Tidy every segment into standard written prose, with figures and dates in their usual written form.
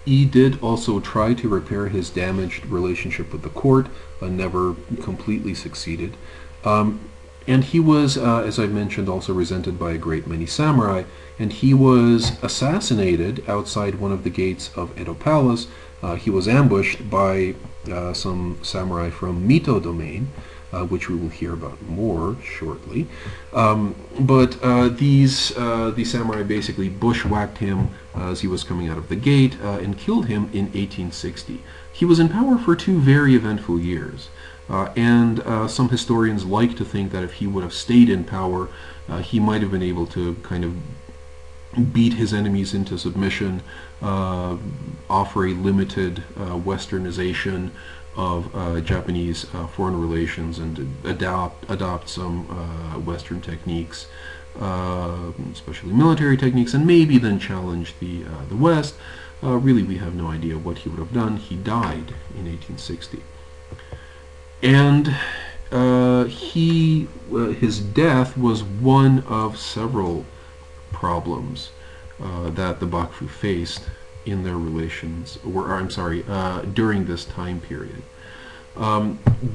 He did also try to repair his damaged relationship with the court, never completely succeeded. Um, and he was, as I mentioned, also resented by a great many samurai, and he was assassinated outside one of the gates of Edo Palace. He was ambushed by some samurai from Mito domain, which we will hear about more shortly. But these samurai basically bushwhacked him as he was coming out of the gate and killed him in 1860. He was in power for 2 very eventful years. And some historians like to think that if he would have stayed in power, he might have been able to kind of beat his enemies into submission, offer a limited westernization of Japanese foreign relations, and adopt some Western techniques, especially military techniques, and maybe then challenge the West. Really, we have no idea what he would have done. He died in 1860. And his death was one of several problems that the Bakufu faced in their relations, during this time period.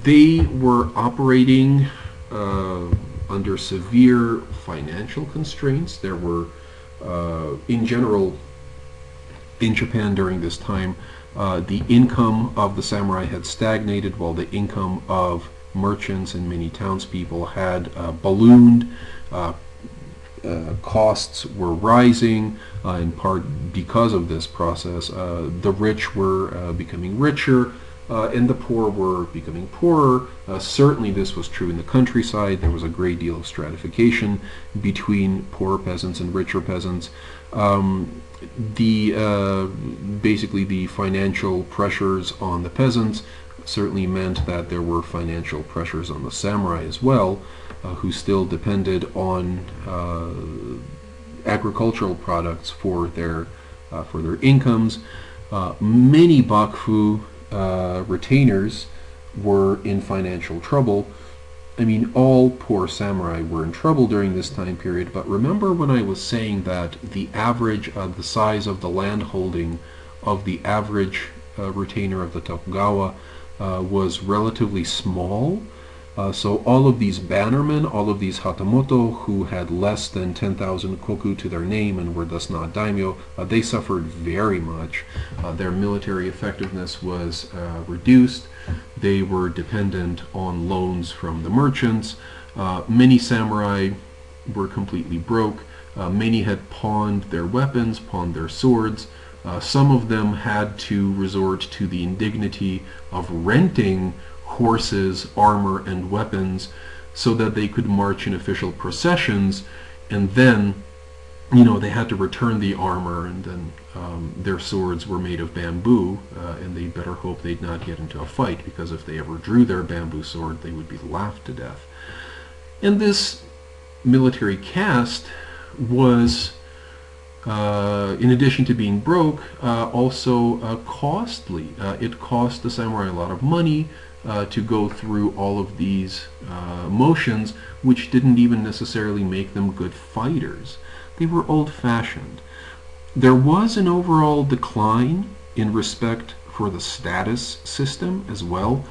They were operating under severe financial constraints. There were, in general, in Japan during this time, the income of the samurai had stagnated while the income of merchants and many townspeople had ballooned. Costs were rising, in part because of this process. The rich were becoming richer, and the poor were becoming poorer. Certainly this was true in the countryside. There was a great deal of stratification between poorer peasants and richer peasants. Basically the financial pressures on the peasants certainly meant that there were financial pressures on the samurai as well, who still depended on agricultural products for their incomes. Many Bakufu retainers were in financial trouble. I mean, all poor samurai were in trouble during this time period, but remember when I was saying that the average, the size of the land holding of the average retainer of the Tokugawa was relatively small? So all of these bannermen, all of these hatamoto who had less than 10,000 koku to their name and were thus not daimyo, they suffered very much. Their military effectiveness was reduced. They were dependent on loans from the merchants. Many samurai were completely broke. Many had pawned their weapons, pawned their swords. Some of them had to resort to the indignity of renting horses, armor, and weapons so that they could march in official processions, and then, they had to return the armor, and then their swords were made of bamboo, and they better hope they'd not get into a fight, because if they ever drew their bamboo sword, they would be laughed to death. And this military caste was, in addition to being broke, also costly. It cost the samurai a lot of money to go through all of these motions, which didn't even necessarily make them good fighters. They were old-fashioned. There was an overall decline in respect for the status system as well.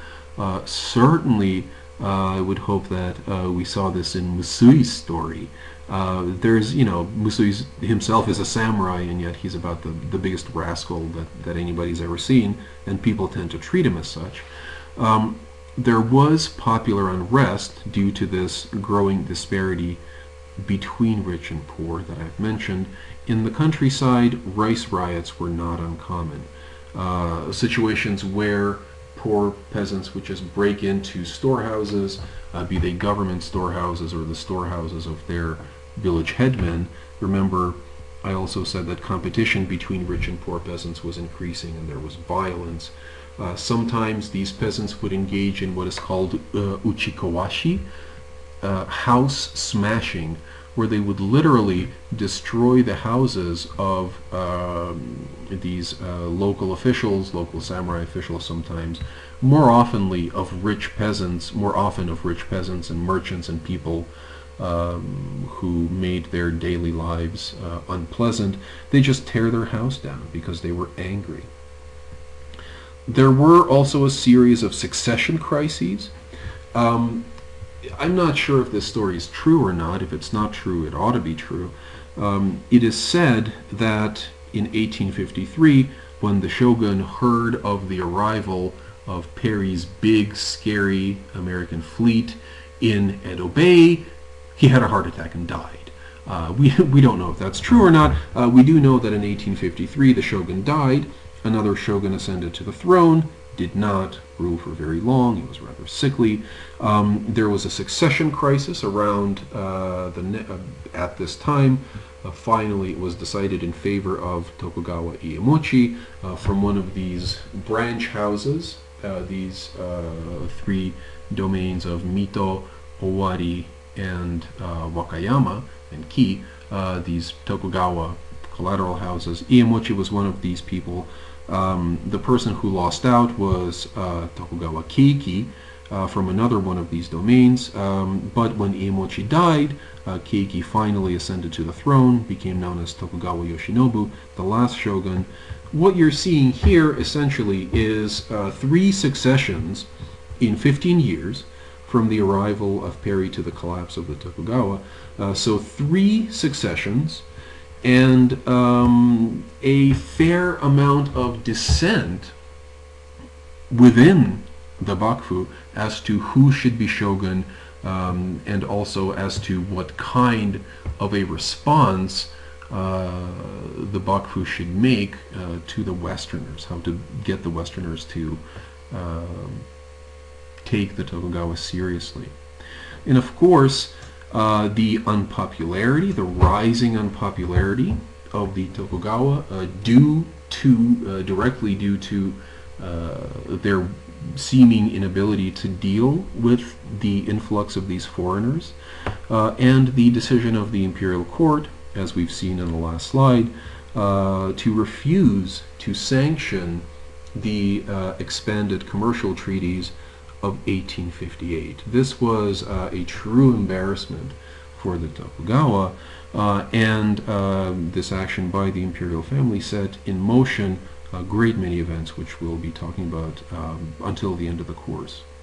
Certainly, I would hope that we saw this in Musui's story. Musui himself is a samurai, and yet he's about the biggest rascal that anybody's ever seen, and people tend to treat him as such. There was popular unrest due to this growing disparity between rich and poor that I've mentioned. In the countryside, rice riots were not uncommon. Situations where poor peasants would just break into storehouses, be they government storehouses or the storehouses of their village headmen. Remember, I also said that competition between rich and poor peasants was increasing, and there was violence. Sometimes these peasants would engage in what is called uchikawashi, house smashing, where they would literally destroy the houses of these local officials, local samurai officials sometimes, more often of rich peasants and merchants and people who made their daily lives unpleasant, they just tear their house down because they were angry. There were also a series of succession crises. Um, I'm not sure if this story is true or not. If it's not true, it ought to be true. It is said that in 1853, when the shogun heard of the arrival of Perry's big, scary American fleet in Edo Bay, he had a heart attack and died. We don't know if that's true or not. We do know that in 1853 the shogun died. Another shogun ascended to the throne, did not rule for very long. He was rather sickly. There was a succession crisis around at this time. Finally, it was decided in favor of Tokugawa Iemochi from one of these branch houses, these three domains of Mito, Owari, and Wakayama and Ki, these Tokugawa collateral houses. Iemochi was one of these people. The person who lost out was Tokugawa Keiki from another one of these domains, but when Iemochi died, Keiki finally ascended to the throne, became known as Tokugawa Yoshinobu, the last shogun. What you're seeing here essentially is three successions in 15 years from the arrival of Perry to the collapse of the Tokugawa. So three successions and a fair amount of dissent within the Bakufu as to who should be shogun, and also as to what kind of a response the Bakufu should make to the Westerners, how to get the Westerners to take the Tokugawa seriously. And of course, the unpopularity, the rising unpopularity of the Tokugawa, directly due to their seeming inability to deal with the influx of these foreigners, and the decision of the imperial court, as we've seen in the last slide, to refuse to sanction the expanded commercial treaties of 1858. This was a true embarrassment for the Tokugawa, and this action by the imperial family set in motion a great many events which we'll be talking about until the end of the course.